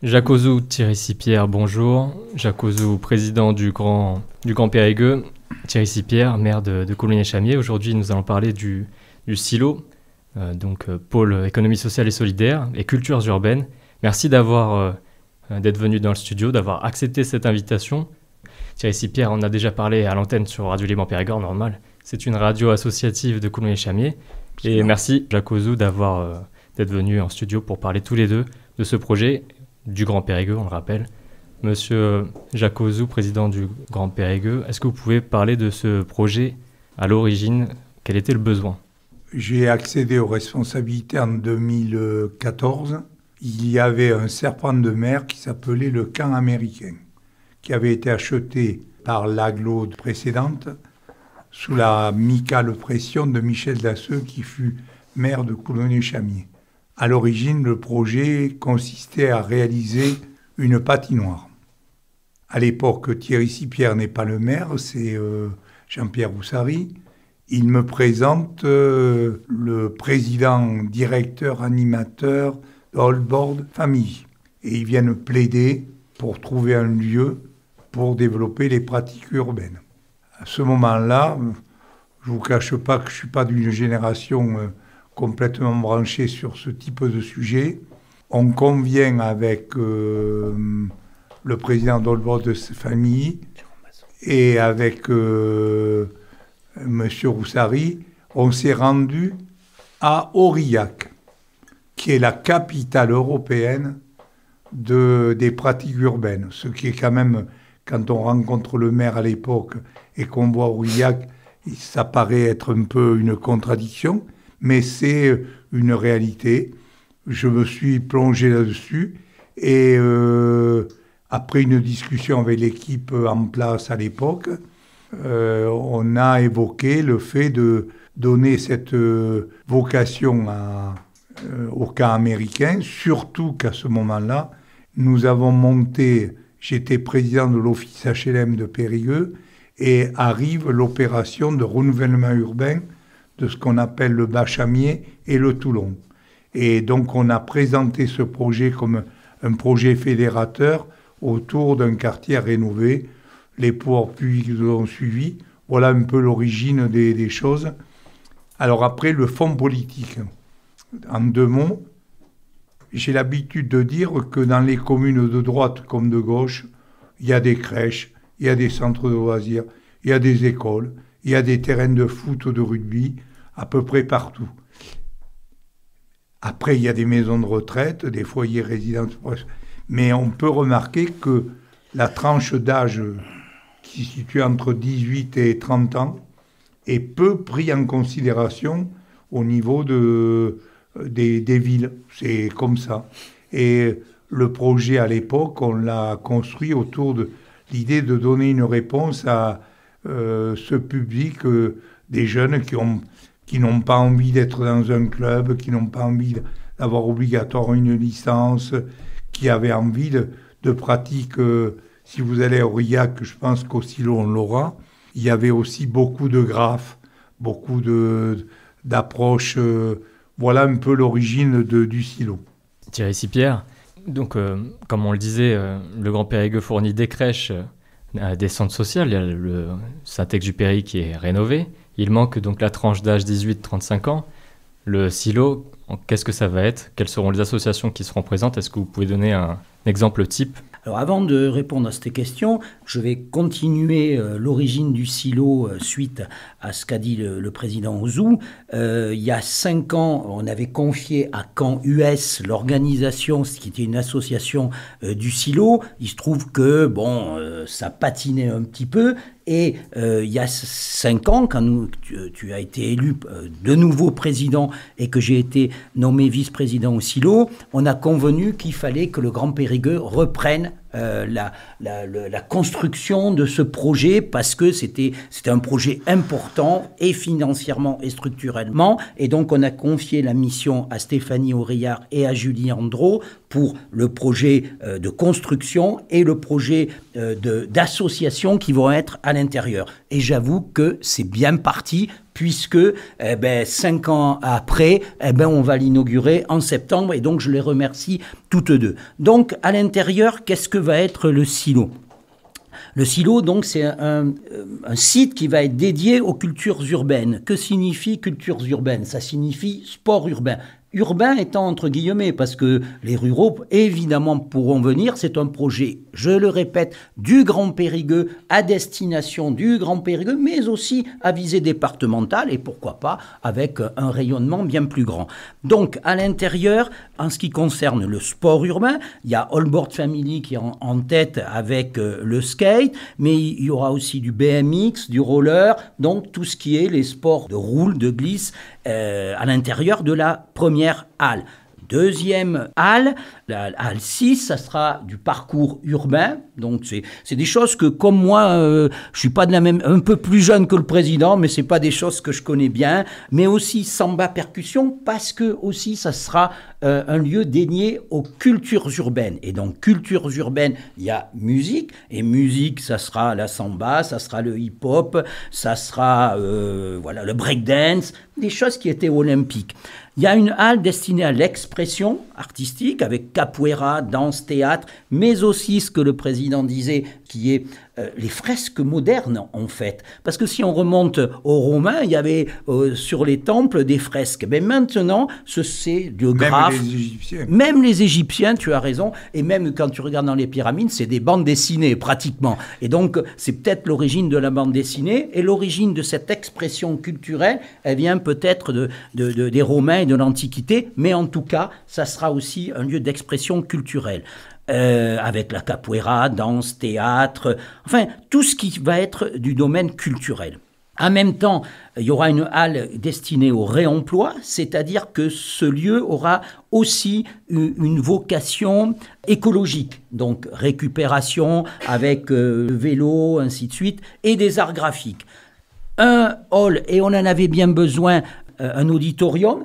Jacques Ozou, Thierry Sipierre, bonjour. Jacques Ozou, président du Grand Périgueux. Thierry Sipierre, maire de Coulommiers-Chamiers. Aujourd'hui, nous allons parler du silo, pôle économie sociale et solidaire et cultures urbaines. Merci d'être venu dans le studio, d'avoir accepté cette invitation. Thierry Sipierre, on a déjà parlé à l'antenne sur Radio Libre Périgord, normal. C'est une radio associative de Coulommiers-Chamiers. Et merci, Jacques Ozou, d'être venu en studio pour parler tous les deux de ce projet du Grand Périgueux, on le rappelle. Monsieur Jacques Ozou, président du Grand Périgueux, est-ce que vous pouvez parler de ce projet à l'origine? Quel était le besoin? J'ai accédé aux responsabilités en 2014. Il y avait un serpent de mer qui s'appelait le Camp américain, qui avait été acheté par l'agglo précédente sous la amicale pression de Michel Dasseux, qui fut maire de Coulommiers-Chamiers. À l'origine, le projet consistait à réaliser une patinoire. À l'époque, Thierry Sipierre n'est pas le maire, c'est Jean-Pierre Roussary. Il me présente le président, directeur, animateur de Holboard Famille. Et ils viennent plaider pour trouver un lieu pour développer les pratiques urbaines. À ce moment-là, je ne vous cache pas que je ne suis pas d'une génération complètement branchée sur ce type de sujet. On convient avec le président d'Holboard Famille et avec M. Roussary, on s'est rendu à Aurillac, qui est la capitale européenne des pratiques urbaines. Ce qui est quand même, quand on rencontre le maire à l'époque et qu'on voit Aurillac, ça paraît être un peu une contradiction, mais c'est une réalité. Je me suis plongé là-dessus et après une discussion avec l'équipe en place à l'époque, on a évoqué le fait de donner cette vocation au camp américain, surtout qu'à ce moment-là, nous avons monté, j'étais président de l'office HLM de Périgueux, et arrive l'opération de renouvellement urbain de ce qu'on appelle le Bas-Chamiers et le Toulon. Et donc on a présenté ce projet comme un projet fédérateur autour d'un quartier à rénover. Les pouvoirs publics l'ont suivi. Voilà un peu l'origine des choses. Alors après, le fond politique. En deux mots, j'ai l'habitude de dire que dans les communes de droite comme de gauche, il y a des crèches, il y a des centres de loisirs, il y a des écoles, il y a des terrains de foot, de rugby, à peu près partout. Après, il y a des maisons de retraite, des foyers résidences. Mais on peut remarquer que la tranche d'âge qui se situe entre 18 et 30 ans est peu pris en considération au niveau des villes. C'est comme ça. Et le projet, à l'époque, on l'a construit autour de l'idée de donner une réponse à ce public des jeunes qui n'ont pas envie d'être dans un club, qui n'ont pas envie d'avoir obligatoire une licence, qui avaient envie de pratiques. Si vous allez à Aurillac, je pense qu'au silo on l'aura. Il y avait aussi beaucoup de graphes, beaucoup d'approches. Voilà un peu l'origine du silo. Thierry Sipierre, donc comme on le disait, le Grand Périgueux fournit des crèches, des centres sociaux. Il y a le Saint-Exupéry qui est rénové. Il manque donc la tranche d'âge 18-35 ans. Le silo, qu'est-ce que ça va être? Quelles seront les associations qui seront présentes? Est-ce que vous pouvez donner un exemple type? Alors avant de répondre à cette question, je vais continuer l'origine du silo suite à ce qu'a dit le président Ozou. Il y a 5 ans, on avait confié à Camp US l'organisation, ce qui était une association du silo. Il se trouve que ça patinait un petit peu. Et il y a 5 ans, quand tu as été élu de nouveau président et que j'ai été nommé vice-président au silo, on a convenu qu'il fallait que le Grand Périgueux reprenne la construction de ce projet parce que c'était un projet important et financièrement et structurellement. Et donc on a confié la mission à Stéphanie Aurillard et à Julie Andro pour le projet de construction et le projet d'association qui vont être à l'intérieur. Et j'avoue que c'est bien parti, puisque 5 ans après, on va l'inaugurer en septembre, et donc je les remercie toutes deux. Donc à l'intérieur, qu'est-ce que va être le silo ? Le silo, donc, c'est un site qui va être dédié aux cultures urbaines. Que signifie cultures urbaines ? Ça signifie sport urbain. Urbain étant entre guillemets, parce que les ruraux, évidemment, pourront venir. C'est un projet, je le répète, du Grand Périgueux, à destination du Grand Périgueux, mais aussi à visée départementale, et pourquoi pas avec un rayonnement bien plus grand. Donc, à l'intérieur, en ce qui concerne le sport urbain, il y a Allboard Family qui est en tête avec le skate, mais il y aura aussi du BMX, du roller, donc tout ce qui est les sports de roule, de glisse, à l'intérieur de la première halle. Deuxième halle, la halle 6, ça sera du parcours urbain. Donc c'est des choses que, comme moi, je suis pas de la même, un peu plus jeune que le président, mais c'est pas des choses que je connais bien. Mais aussi samba percussion, parce que aussi ça sera un lieu dédié aux cultures urbaines. Et donc cultures urbaines, il y a musique, et musique, ça sera la samba, ça sera le hip-hop, ça sera le breakdance, des choses qui étaient olympiques. Il y a une halle destinée à l'expression artistique avec capoeira, danse, théâtre, mais aussi ce que le président disait, qui est les fresques modernes en fait. Parce que si on remonte aux Romains, il y avait sur les temples des fresques. Mais maintenant, c'est du graphe. Même les Égyptiens. Même les Égyptiens, tu as raison. Et même quand tu regardes dans les pyramides, c'est des bandes dessinées pratiquement. Et donc, c'est peut-être l'origine de la bande dessinée. Et l'origine de cette expression culturelle, elle vient peut-être des Romains et de l'Antiquité. Mais en tout cas, ça sera aussi un lieu d'expression culturelle. Avec la capoeira, danse, théâtre, enfin tout ce qui va être du domaine culturel. En même temps, il y aura une halle destinée au réemploi, c'est-à-dire que ce lieu aura aussi une vocation écologique, donc récupération avec vélo, ainsi de suite, et des arts graphiques. Un hall, et on en avait bien besoin, un auditorium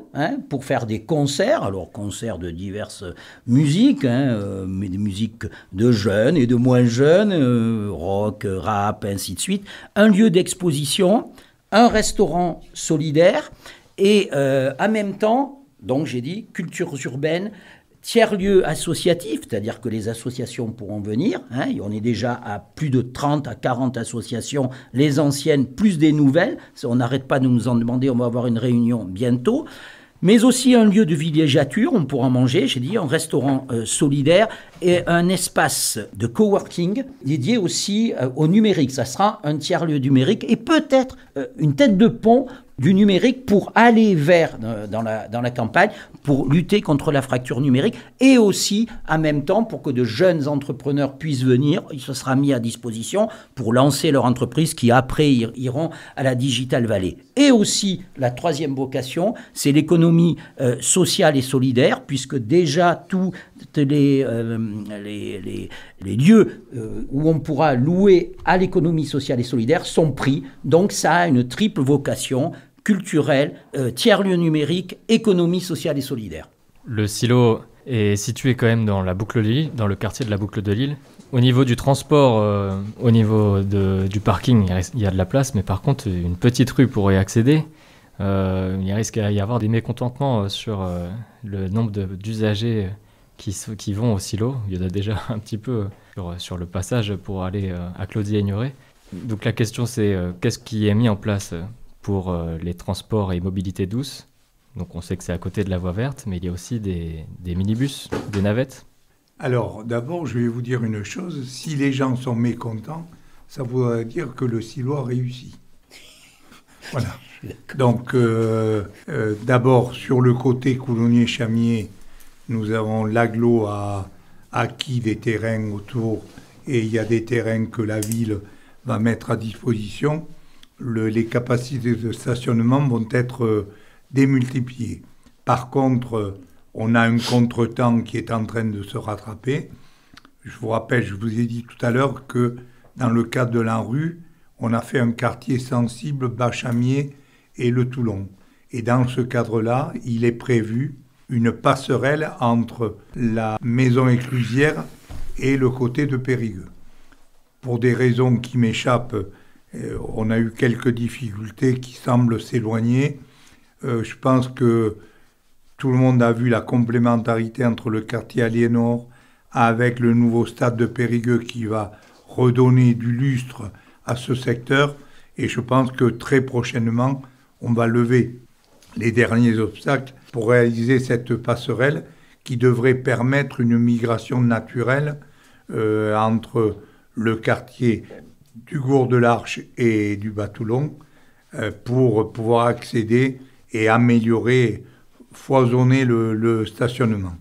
pour faire des concerts, alors concerts de diverses musiques, mais des musiques de jeunes et de moins jeunes, rock, rap, ainsi de suite, un lieu d'exposition, un restaurant solidaire et en même temps, donc j'ai dit, cultures urbaines, tiers-lieu associatif, c'est-à-dire que les associations pourront venir. On est déjà à plus de 30 à 40 associations, les anciennes plus des nouvelles. On n'arrête pas de nous en demander, on va avoir une réunion bientôt. Mais aussi un lieu de villégiature, on pourra manger, j'ai dit, un restaurant solidaire et un espace de coworking dédié aussi au numérique. Ça sera un tiers-lieu numérique et peut-être une tête de pont du numérique pour aller vers dans la campagne, pour lutter contre la fracture numérique et aussi en même temps pour que de jeunes entrepreneurs puissent venir. Il se sera mis à disposition pour lancer leur entreprise qui après iront à la Digital Valley. Et aussi la troisième vocation, c'est l'économie sociale et solidaire, puisque déjà tous les lieux où on pourra louer à l'économie sociale et solidaire sont pris. Donc ça a une triple vocation, culturelle, tiers-lieu numérique, économie sociale et solidaire. Le silo est situé quand même dans la boucle de Lille, dans le quartier de la boucle de Lille. Au niveau du transport, au niveau du parking, il y a de la place, mais par contre, une petite rue pour y accéder. Il risque d'y avoir des mécontentements sur le nombre d'usagers qui vont au silo. Il y en a déjà un petit peu sur le passage pour aller à Claudie-Aignoret. Donc la question c'est qu'est-ce qui est mis en place pour les transports et mobilité douce. Donc on sait que c'est à côté de la voie verte, mais il y a aussi des minibus, des navettes. Alors d'abord, je vais vous dire une chose. Si les gens sont mécontents, ça voudrait dire que le silo a réussi. Voilà. Donc d'abord, sur le côté Coulommiers-Chamiers, nous avons l'agglo a acquis des terrains autour et il y a des terrains que la ville va mettre à disposition. Les capacités de stationnement vont être démultipliées. Par contre, on a un contretemps qui est en train de se rattraper. Je vous rappelle, je vous ai dit tout à l'heure que dans le cadre de l'ANRU, on a fait un quartier sensible, Bas-Chamiers et le Toulon. Et dans ce cadre-là, il est prévu une passerelle entre la maison éclusière et le côté de Périgueux. Pour des raisons qui m'échappent, On a eu quelques difficultés qui semblent s'éloigner. Je pense que tout le monde a vu la complémentarité entre le quartier Aliénor avec le nouveau stade de Périgueux qui va redonner du lustre à ce secteur. Et je pense que très prochainement, on va lever les derniers obstacles pour réaliser cette passerelle qui devrait permettre une migration naturelle entre le quartier du Gour de l'Arche et du Batoulon pour pouvoir accéder et améliorer, foisonner le stationnement.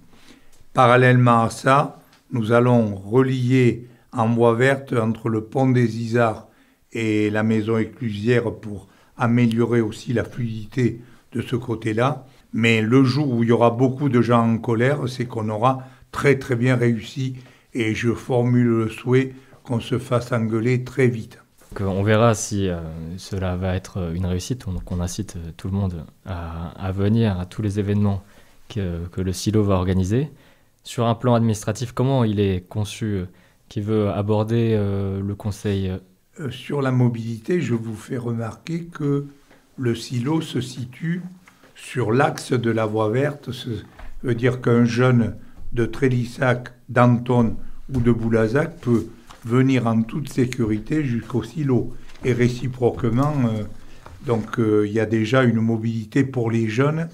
Parallèlement à ça, nous allons relier en voie verte entre le pont des Isards et la maison éclusière pour améliorer aussi la fluidité de ce côté-là. Mais le jour où il y aura beaucoup de gens en colère, c'est qu'on aura très très bien réussi et je formule le souhait qu'on se fasse engueuler très vite. On verra si cela va être une réussite. Donc on incite tout le monde à venir à tous les événements que le silo va organiser. Sur un plan administratif, comment il est conçu? Qui veut aborder le conseil? Sur la mobilité, je vous fais remarquer que le silo se situe sur l'axe de la voie verte. Ça veut dire qu'un jeune de Trélissac, d'Anton ou de Boulazac peut venir en toute sécurité jusqu'au silo. Et réciproquement, il y a déjà une mobilité pour les jeunes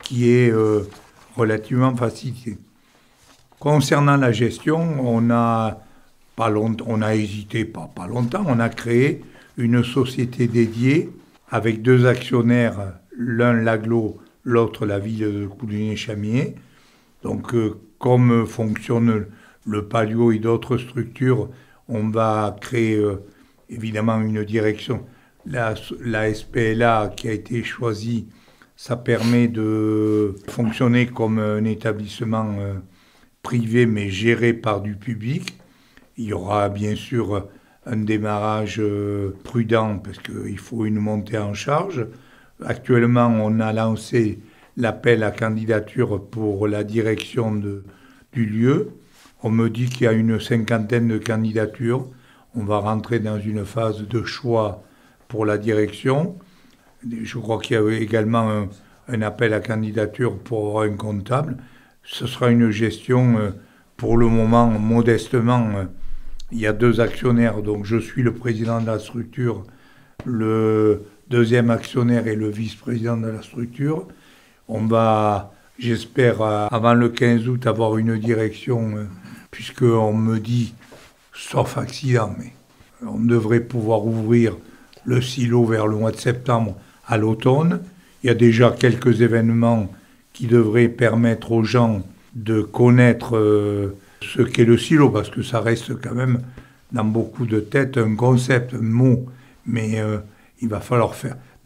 qui est relativement facilitée. Concernant la gestion, on a hésité pas longtemps, on a créé une société dédiée avec deux actionnaires, l'un l'aglo, l'autre la ville de Coulonges-Chamiers. Donc, comme fonctionne le Palio et d'autres structures, on va créer évidemment une direction. La SPLA qui a été choisie, ça permet de fonctionner comme un établissement privé mais géré par du public. Il y aura bien sûr un démarrage prudent parce qu'il faut une montée en charge. Actuellement, on a lancé l'appel à candidature pour la direction du lieu. On me dit qu'il y a une 50aine de candidatures. On va rentrer dans une phase de choix pour la direction. Je crois qu'il y a également un appel à candidature pour un comptable. Ce sera une gestion, pour le moment, modestement. Il y a deux actionnaires, donc je suis le président de la structure. Le deuxième actionnaire est le vice-président de la structure. On va, j'espère, avant le 15 août, avoir une direction, puisqu'on me dit, sauf accident, mais on devrait pouvoir ouvrir le silo vers le mois de septembre à l'automne. Il y a déjà quelques événements qui devraient permettre aux gens de connaître ce qu'est le silo, parce que ça reste quand même dans beaucoup de têtes un concept, un mot, mais il va falloir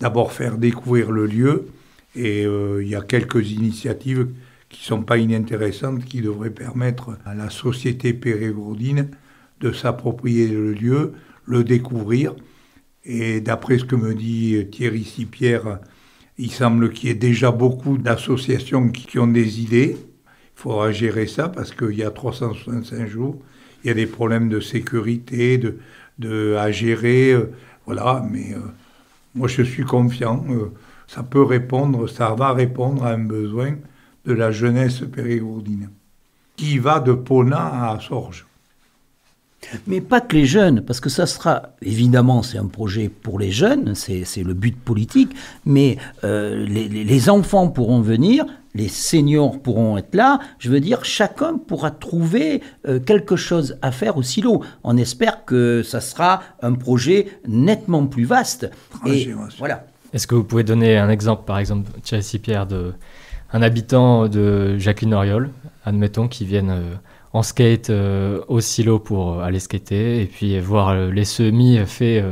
d'abord faire découvrir le lieu, et il y a quelques initiatives qui ne sont pas inintéressantes, qui devraient permettre à la société périgourdine de s'approprier le lieu, le découvrir, et d'après ce que me dit Thierry Sipierre, il semble qu'il y ait déjà beaucoup d'associations qui ont des idées. Il faudra gérer ça parce qu'il y a 365 jours, il y a des problèmes de sécurité à gérer, voilà, mais moi je suis confiant, ça va répondre à un besoin de la jeunesse périgourdine, qui va de Pona à Sorges. Mais pas que les jeunes, parce que ça sera, évidemment, c'est un projet pour les jeunes, c'est le but politique, mais les enfants pourront venir, les seniors pourront être là, je veux dire, chacun pourra trouver quelque chose à faire au silo. On espère que ça sera un projet nettement plus vaste. Et voilà. Est-ce que vous pouvez donner un exemple, par exemple, Thierry Sipierre, un habitant de Jacqueline-Auriol, admettons, qui vienne en skate au silo pour aller skater et puis voir les semis faits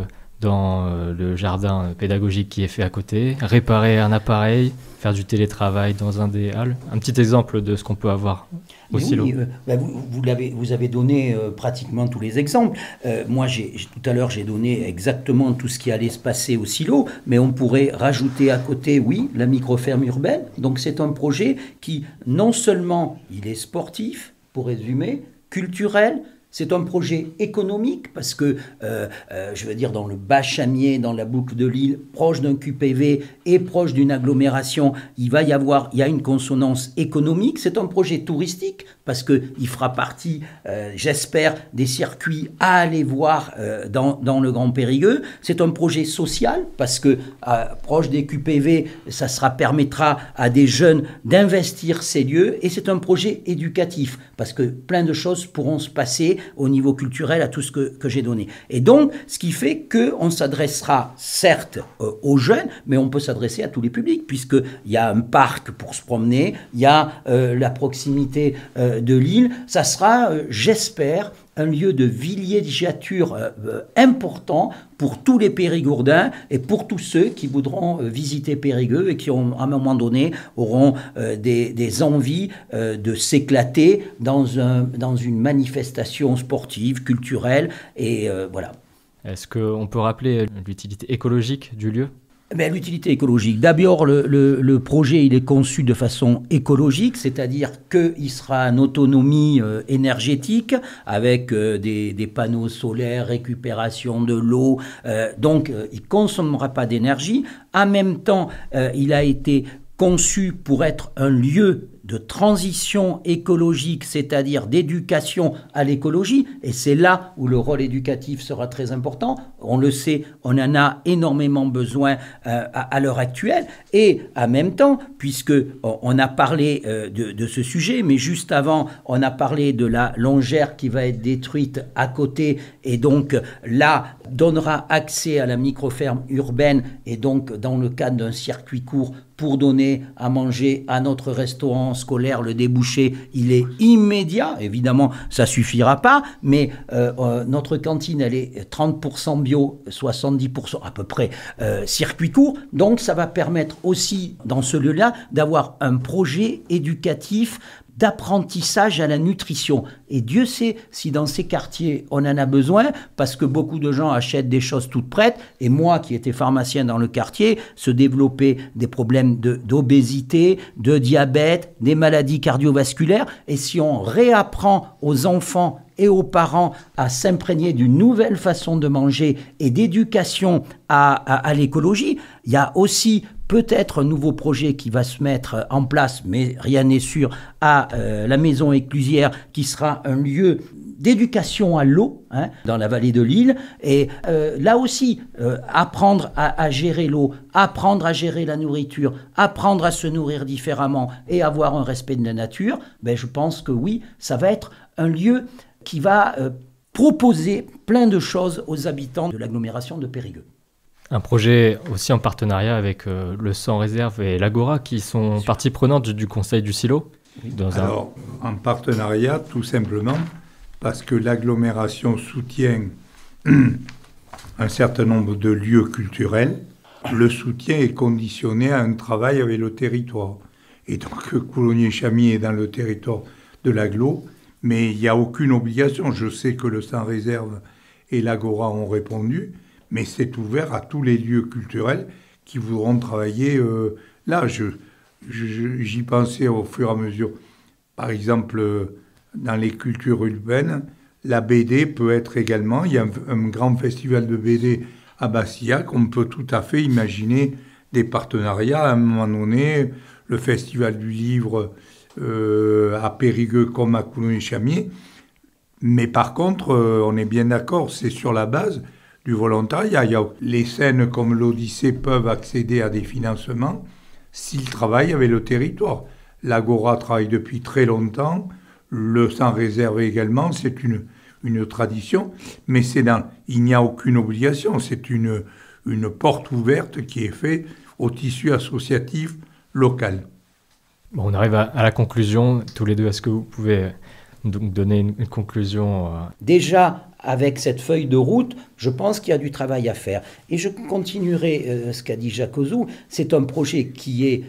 dans le jardin pédagogique qui est fait à côté, réparer un appareil, faire du télétravail dans un des halles. Un petit exemple de ce qu'on peut avoir au silo. Oui, vous avez donné pratiquement tous les exemples. Moi, tout à l'heure, j'ai donné exactement tout ce qui allait se passer au silo, mais on pourrait rajouter à côté, oui, la micro-ferme urbaine. Donc c'est un projet qui, non seulement il est sportif, pour résumer, culturel, C'est un projet économique parce que, je veux dire, dans le Bas-Chamier, dans la boucle de Lille, proche d'un QPV et proche d'une agglomération, il y a une consonance économique. C'est un projet touristique parce qu'il fera partie, j'espère, des circuits à aller voir dans le Grand Périgueux. C'est un projet social parce que, proche des QPV, ça permettra à des jeunes d'investir ces lieux. Et c'est un projet éducatif parce que plein de choses pourront se passer au niveau culturel à tout ce que j'ai donné. Et donc, ce qui fait qu'on s'adressera certes aux jeunes, mais on peut s'adresser à tous les publics, puisqu'il y a un parc pour se promener, il y a la proximité de Lille. Ça sera, j'espère, un lieu de villégiature important pour tous les Périgourdins et pour tous ceux qui voudront visiter Périgueux et qui, à un moment donné, auront des envies de s'éclater dans une manifestation sportive, culturelle, et voilà. Est-ce qu'on peut rappeler l'utilité écologique du lieu ? L'utilité écologique. D'abord, le projet il est conçu de façon écologique, c'est-à-dire qu'il sera en autonomie énergétique avec des panneaux solaires, récupération de l'eau, donc il ne consommera pas d'énergie. En même temps, il a été conçu pour être un lieu de transition écologique, c'est-à-dire d'éducation à l'écologie, et c'est là où le rôle éducatif sera très important. On le sait, on en a énormément besoin à l'heure actuelle, et en même temps, puisque on a parlé de ce sujet, mais juste avant, on a parlé de la longère qui va être détruite à côté, et donc là, donnera accès à la microferme urbaine, et donc dans le cadre d'un circuit court, pour donner à manger à notre restaurant scolaire, le débouché, il est immédiat. Évidemment, ça ne suffira pas, mais notre cantine, elle est 30% bio, 70% à peu près circuit court. Donc, ça va permettre aussi, dans ce lieu-là, d'avoir un projet éducatif d'apprentissage à la nutrition. Et Dieu sait si dans ces quartiers, on en a besoin, parce que beaucoup de gens achètent des choses toutes prêtes. Et moi, qui étais pharmacien dans le quartier, se développaient des problèmes d'obésité, de diabète, des maladies cardiovasculaires. Et si on réapprend aux enfants et aux parents à s'imprégner d'une nouvelle façon de manger et d'éducation à l'écologie, il y a aussi peut-être un nouveau projet qui va se mettre en place, mais rien n'est sûr, à la maison éclusière, qui sera un lieu d'éducation à l'eau, dans la vallée de Lille. Et là aussi, apprendre à gérer l'eau, apprendre à gérer la nourriture, apprendre à se nourrir différemment et avoir un respect de la nature, je pense que oui, ça va être un lieu qui va proposer plein de choses aux habitants de l'agglomération de Périgueux. Un projet aussi en partenariat avec le Sans Réserve et l'Agora, qui sont partie prenante du conseil du silo. Alors, en partenariat, tout simplement, parce que l'agglomération soutient un certain nombre de lieux culturels. Le soutien est conditionné à un travail avec le territoire. Et donc, Coulommiers-Chamiers est dans le territoire de l'agglo, mais il n'y a aucune obligation. Je sais que le Sans Réserve et l'Agora ont répondu, mais c'est ouvert à tous les lieux culturels qui voudront travailler là. J'y pensais au fur et à mesure. Par exemple, dans les cultures urbaines, la BD peut être également, il y a un grand festival de BD à Bassillac, on peut tout à fait imaginer des partenariats. À un moment donné, le festival du livre à Périgueux comme à Coulommiers-Chamiers. Mais par contre, on est bien d'accord, c'est sur la base du volontariat. Les scènes comme l'Odyssée peuvent accéder à des financements s'ils travaillent avec le territoire. L'Agora travaille depuis très longtemps, le Sans Réserve également, c'est une tradition, mais il n'y a aucune obligation, c'est une porte ouverte qui est faite au tissu associatif local. Bon, on arrive à la conclusion, tous les deux. Est-ce que vous pouvez donc donner une conclusion Déjà, avec cette feuille de route, je pense qu'il y a du travail à faire. Et je continuerai ce qu'a dit Jacques Ozou. C'est un projet qui est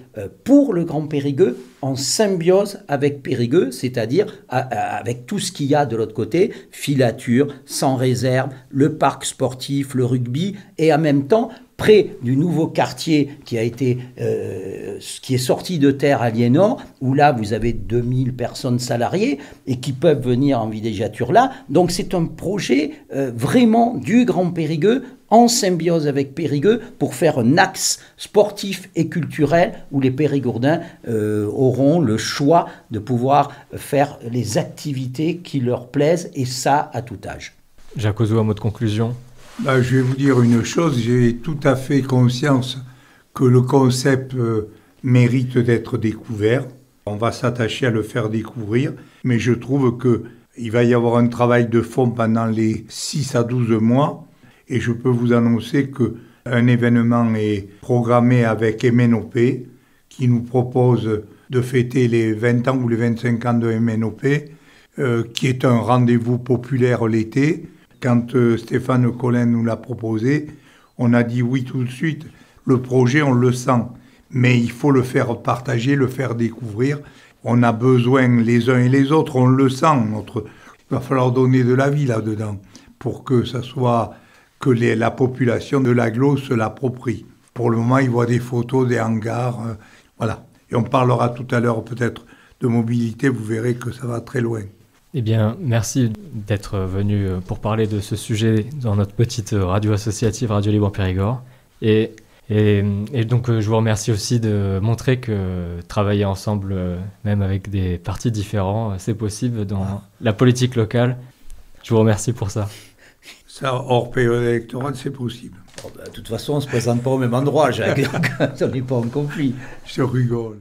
pour le Grand Périgueux, en symbiose avec Périgueux, c'est-à-dire avec tout ce qu'il y a de l'autre côté, filature, Sans Réserve, le parc sportif, le rugby, et en même temps près du nouveau quartier qui est sorti de terre à Liénor, où là vous avez 2000 personnes salariées et qui peuvent venir en villégiature là. Donc c'est un projet vraiment du Grand Périgueux en symbiose avec Périgueux pour faire un axe sportif et culturel où les Périgourdins auront le choix de pouvoir faire les activités qui leur plaisent, et ça à tout âge. Jacques Ozou, un mot de conclusion. Je vais vous dire une chose, j'ai tout à fait conscience que le concept mérite d'être découvert. On va s'attacher à le faire découvrir, mais je trouve qu'il va y avoir un travail de fond pendant les 6 à 12 mois, et je peux vous annoncer qu'un événement est programmé avec MNOP, qui nous propose de fêter les 20 ans ou les 25 ans de MNOP, qui est un rendez-vous populaire l'été. Quand Stéphane Collin nous l'a proposé, on a dit oui tout de suite. Le projet, on le sent, mais il faut le faire partager, le faire découvrir. On a besoin les uns et les autres, on le sent. Il va falloir donner de la vie là-dedans pour que ça soit que la population de l'agglo se l'approprie. Pour le moment, ils voient des photos, des hangars, voilà. Et on parlera tout à l'heure peut-être de mobilité, vous verrez que ça va très loin. Eh bien, merci d'être venu pour parler de ce sujet dans notre petite radio associative Radio Libre Périgord. Et donc, je vous remercie aussi de montrer que travailler ensemble, même avec des partis différents, c'est possible dans la politique locale. Je vous remercie pour ça. Ça, hors période électorale, c'est possible. De toute façon, on ne se présente pas au même endroit, Jacques, donc on n'est pas en conflit. Je rigole.